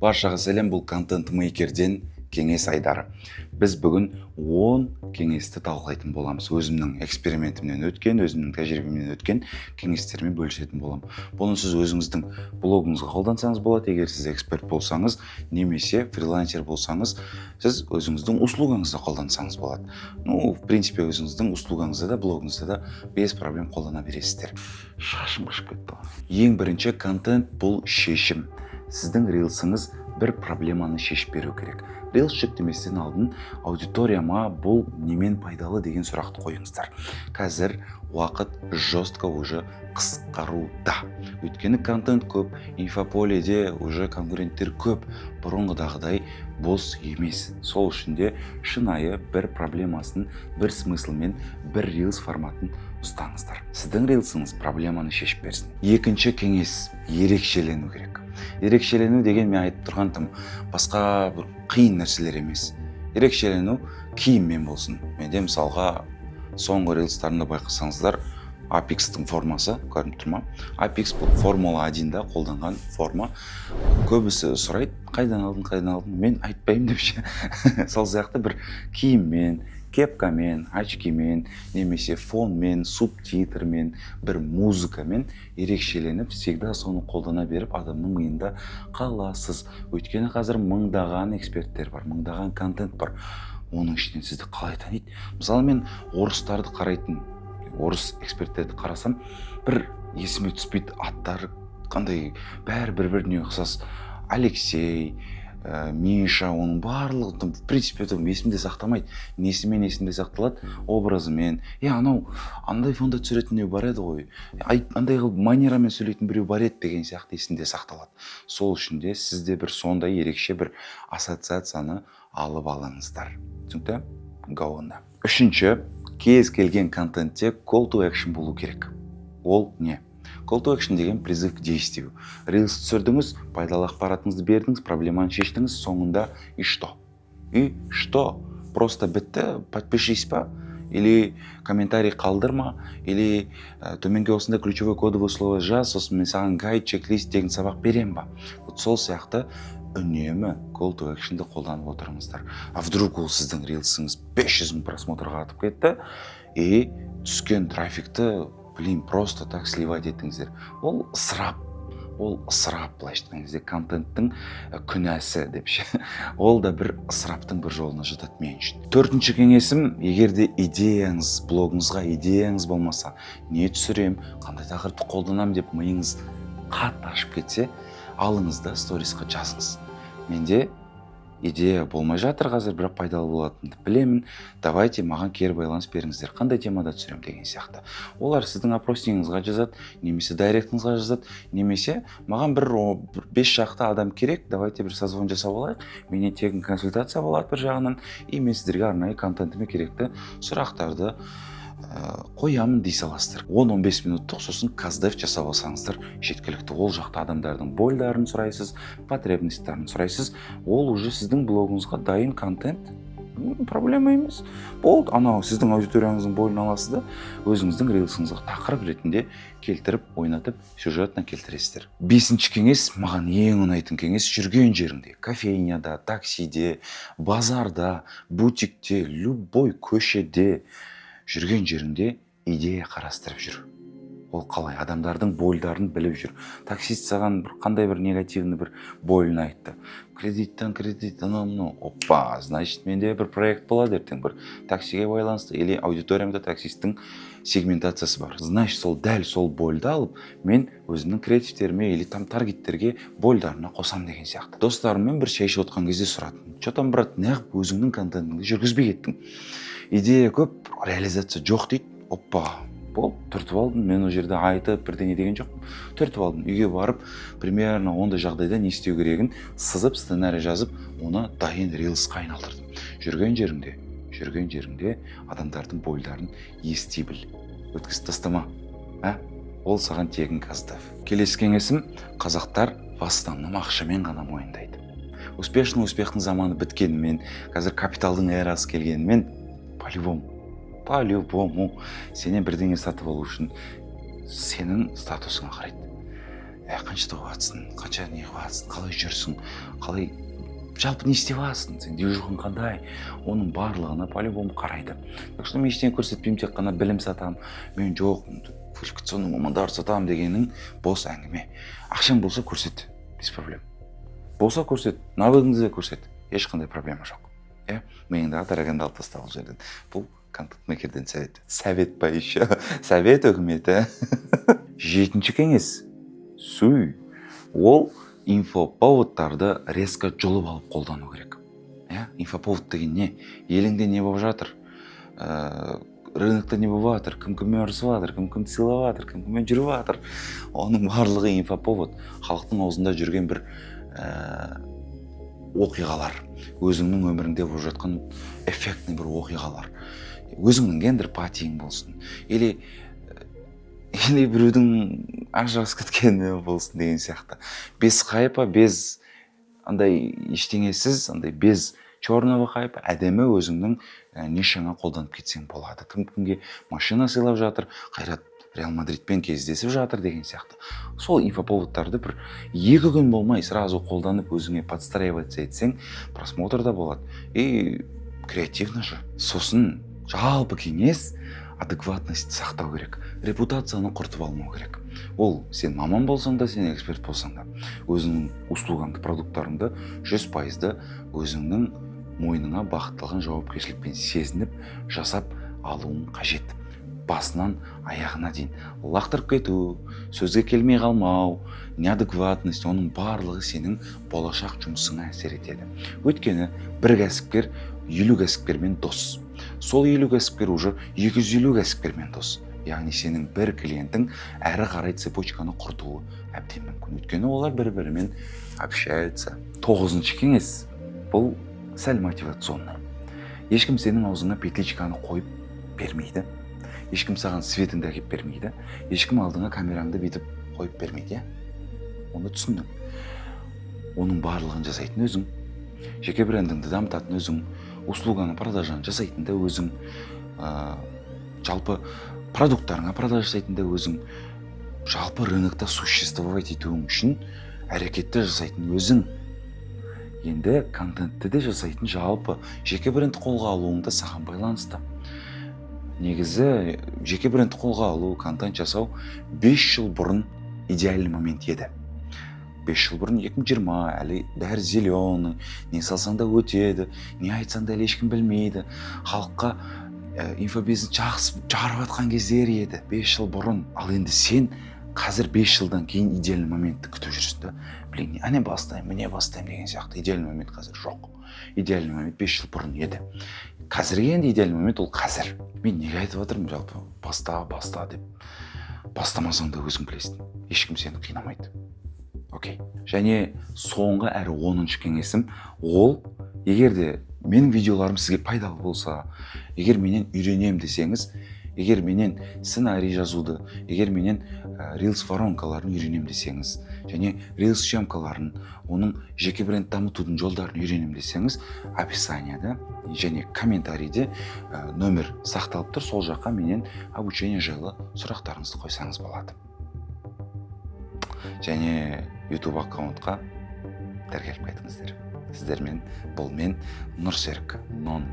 Баршаға сәлем, бұл контент мейкерден кеңес айдары. Біз бүгін 10 кеңесті талқылайтын боламыз. Өзімнің экспериментімнен өткен, өзімнің тәжірибемнен өткен кеңестермен бөлісетін боламын. Бұны сіз өзіңіздің блогыңызға қолдансаңыз болады, егер сіз эксперт болсаңыз, немесе фрилансер болсаңыз, сіз өзіңіздің услугаңызды қолдансаңыз болады. В принципе, өзіңіздің услугаңызды да, блогыңызды да без проблем қолдана бересіздер. Шашым қышып кетті. Ең бірінші контент бұл шешім. Сіздің рилсіңіз бір проблеманы шешіп беру керек. Рилс жүктеместен алдын аудиторияма бұл немен пайдалы деген сұрақты қойыңыздар. Қазір уақыт жестко уже қысқаруда. Өйткені контент көп, инфополеде уже конкуренттер көп, бұрынғыдағыдай бос емес. Сол үшін де шынайы бір проблемасын, бір смыслымен, бір рилс форматын ұстаңыздар. Сіздің рилсіңіз проблеманы шешіп берсін. Екінші кеңес ерекшелену керек. Ерекшелену деген мен айтып тұрған тым басқа бір қиын нәрселер емес. Ерекшелену киіммен болсын. Менде мысалға соңғы рилстарында байқасаңыздар, Apex-тің формасы, көрініп тұр ма? Apex бұл Формула 1-да қолданған форма. Көбісі сұрайды, қайдан алдың? Мен айтпаймын деп ше. Сол сияқты бір киіммен, кепкамен, очкимен, немесе фонмен, субтитрмен, бір музыкамен ерекшеленіп, всегда соны қолдана беріп, адамның миында қаласыз. Өйткені қазір мыңдаған эксперттер бар, мыңдаған контент бар. Оның ішінен сізді қалай таниды? Мысалы, мен орыстарды қарайтын, орыс эксперттерді қарасам, бір есіме түспейді, аттары қандай бәрі бір-біріне ұқсас. Алексей, Миша, оның барлығы, в принципе, есімде сақтамайды. Несімен есімде сақталады? Образымен. Андай фонда түсіретін біреу бар еді ғой. Андай қылып манерамен сөйлейтін біреу бар еді деген сияқты есімде сақталады. Сол үшін де сізде бір сондай ерекше бір ассоциацияны алып алыңыздар. Түсінікті? Гауында. Үшінші, кез келген контентте call to action болу керек. Ол не? Call to action деген призыв к действию. Рилс түсірдіңіз, пайдалы ақпаратыңызды бердіңіз, проблеманы шештіңіз, соңында и что? И что? Просто бітті, подпишись па? Или комментарий қалдырма? Или төменге осында ключевой кодовое слово жаз, сосын мен саған гайд, чек-лист деген сабақ берем ба? Сол сияқты үнемі call to action'ды қолданып отырыңыздар. А вдруг ол сіздің рилсіңіз 500 000 просмотрға атып кетті, и түскен трафикті просто так сливать еттіңіздер. Ол ысырап, былайша айтқанда контенттің күнәсі деп ше. Ол да бір ысыраптың бір жолына жатады мен үшін. Төртінші кеңесім, егерде идеяңыз, блогыңызға идеяңыз болмаса, не түсірем, қандай тақырыпты қолданам деп миыңыз қатты ашып кетсе, алыңыз да сторисқа жазыңыз. Менде идея болмай жатыр қазір, бірақ пайдалы болатынды білемін. Давайте маған кері байланыс беріңіздер. Қандай темада түсірем деген сияқты. Олар сіздің опроснингіңізға жазады, немесе директіңізға жазады, немесе маған бір 5 шақты адам керек, давайте бір созвон жасап алайық. Менен тегін консультация болады бір жағынан, и мен сіздерге арнайы контентіме керекті сұрақтарды қоямын дей саласыздар. 10-15 минуттық сосын каздев жасап алсаңыздар жеткілікті. Ол жақта адамдардың бойларын сұрайсыз, потребностьтарын сұрайсыз. Ол уже сіздің блогыңызға дайын контент. Проблема емес. Болды, сіздің аудиторияңыздың бойлын аласыз да, өзіңіздің рилсіңізге тақырып ретінде келтіріп, ойнатып, сюжетна келтіресіздер. Бесінші кеңес, маған ең ұнайтын кеңес, жүрген жеріңде, кофейняда, таксиде, базарда, бутикте, любой көшеде, жүрген жеріңде идея қарастырып жүр. Ол қалай? Адамдардың бойларын біліп жүр. Таксист саған қандай бір негативный бір бойлын айтты. Кредиттен, опа, значит, менде бір проект болады ертең, бір таксиге байланысты, или аудиториямда таксисттің сегментациясы бар. Значит, дәл сол бойлды алып, мен өзімнің креативтеріме или таргеттерге бойлдарына қосам деген сияқты. Достарыммен бір шай ішіп отқан кезде сұрадым. Чотан, брат, неғып өзіңнің контентіңді жүргізбей кеттің? Идея көп, реализация жоқ дейді. Опа, бол, түртіп алдым. Мен ол жерде айтып бірдеңе деген жоқпын. Түртіп алдым. Үйге барып, примерно ондай жағдайда не істеу керегін сызып, сценарий жазып, оны дайын рилсқа айналдырдым. Жүрген жеріңде адамдардың бойларын ести біл. Өткізіп тастама. Ол саған тегін каздев. Келесі кеңесім, қазақтар в основном ақшамен ғана мойындайды. Успехтің заманы біткенімен, қазір капиталдың эрасы келгенімен, по-любому сенен бірдеңе сатып алу үшін сенің статусыңа қарайды. қаншада қылып қанша не қылып қалай жүрсің, қалай жалпы не істеп жатсың, сен движухың қандай, оның барлығына по-любому қарайды. Так что мен ештеңе көрсетпеймін, тек қана білім сатамын, мен жоқ квалификационный мамандарды сатамын дегенің бос әңгіме. Ақшаң болса көрсет, без проблем. Болса көрсет, навыгыңызды көрсет, ешқандай проблема жоқ. Миыңдағы тарағанды алып таста бұл жерден. Бұл контент-мейкерден совет па еще? Совет үкіметі. 7-ші кеңес. Ол инфоповодтарды резко жұлып алып қолдану керек. Инфоповод деген не? Еліңде не болып жатыр? Рынокта не болып жатыр? Кім-кіммен ұрысып жатыр? Кім-кімді сыйлап жатыр? Кім-кіммен жүріп жатыр? Оның барлығы инфоповод. Халықтың аузында жүрген бір оқиғалар, өзіңнің өміріңде болып жатқан эффектный бір оқиғалар, өзіңнің гендер патиң болсын, или біреудің ажырасып кеткені болсын деген сияқты. Без хайпа, без андай ештеңесіз, андай без черного хайпа әдемі өзіңнің нишаңа қолданып кетсең болады. Кім-кімге машина сыйлап жатыр, Қайрат Реал Мадридпен кездесіп жатыр деген сияқты. Сол инфоповодтарды бір 2 күн болмай сразу қолданып өзіңе подстраивать етсең, просмотр да болады. И креативно же. Сосын жалпы кеңес адекватность сақтау керек. Репутацияны құртып алмау керек. Ол сен маман болсаң да, сен эксперт болсаң да, өзіңнің услугаңды, продукттарыңды 100% өзіңнің мойныңа бағытталған жауапкершілікпен сезініп, жасап алуың қажет. Басынан аяғына дейін лақтырып кету, сөзге келмей қалмау, неадекватность, оның барлығы сенің болашақ жұмысыңа әсер етеді. Өйткені бір кәсіпкер 50 кәсіпкермен дос. Сол 50 кәсіпкер уже 250 кәсіпкермен дос. Яғни сенің бір клиентің әрі қарай цепочканы құртуы әбден мүмкін. Өйткені олар бір-бірімен общаются. 9-ші кеңес. Бұл сәл мотивационный. Ешкім сенің аузыңа петличканы қойып бермейді. Ешкім саған светіңді әкеп бермейді. Ешкім алдыңа камераңды бетіп қойып бермейді. Оны түсіндің. Оның барлығын жасайтын өзің. Жеке брендіңді дамытатын өзің. Услуганы продажаны жасайтын да өзің. Жалпы продукттарыңа продаж жасайтын да өзің. Жалпы рынокта существовать етуің үшін әрекетті жасайтын өзің. Енді контентті де жасайтын жалпы жеке брендті қолға алуыңда саған байланысты. Негізі жеке брендті қолға алу, контент жасау 5 жыл бұрын идеальный момент еді. 5 жыл бұрын 2020, әлі бәрі зеленый, не салсаң да өтеді, не айтсаң да әлі ешкім білмейді. Халыққа инфобизнес жақсы жарып атқан кездер еді 5 жыл бұрын. Ал енді сен қазір 5 жылдан кейін идеальный моментті күтіп жүрсің да. Блин, әне бастаймын, міне бастаймын деген сияқты. Идеальный момент қазір жоқ. Идеальный момент 5 жыл бұрын еді. Қазірге енді идеальный момент ол қазір. Мен неге айтып отырмын жалпы? Баста деп. Бастамасаң да өзің білесің. Ешкім сені қинамайды. Окей. Және соңғы әрі 10-ші кеңесім ол, егер де менің видеоларым сізге пайдалы болса, егер менен үйренем десеңіз, егер менен сценарий жазуды, егер менен Reels воронкаларын үйренем десеңіз, және Reels съемкаларын, оның жеке бренд дамытудың жолдарын үйренем десеңіз, описанияда және комментарийде нөмір сақталып тұр, сол жаққа менен обучение жайлы сұрақтарыңызды қойсаңыз болады. Және YouTube аккаунтқа тіркеліп кетіңіздер. Сіздермен бұл мен Нұрсерік Нон.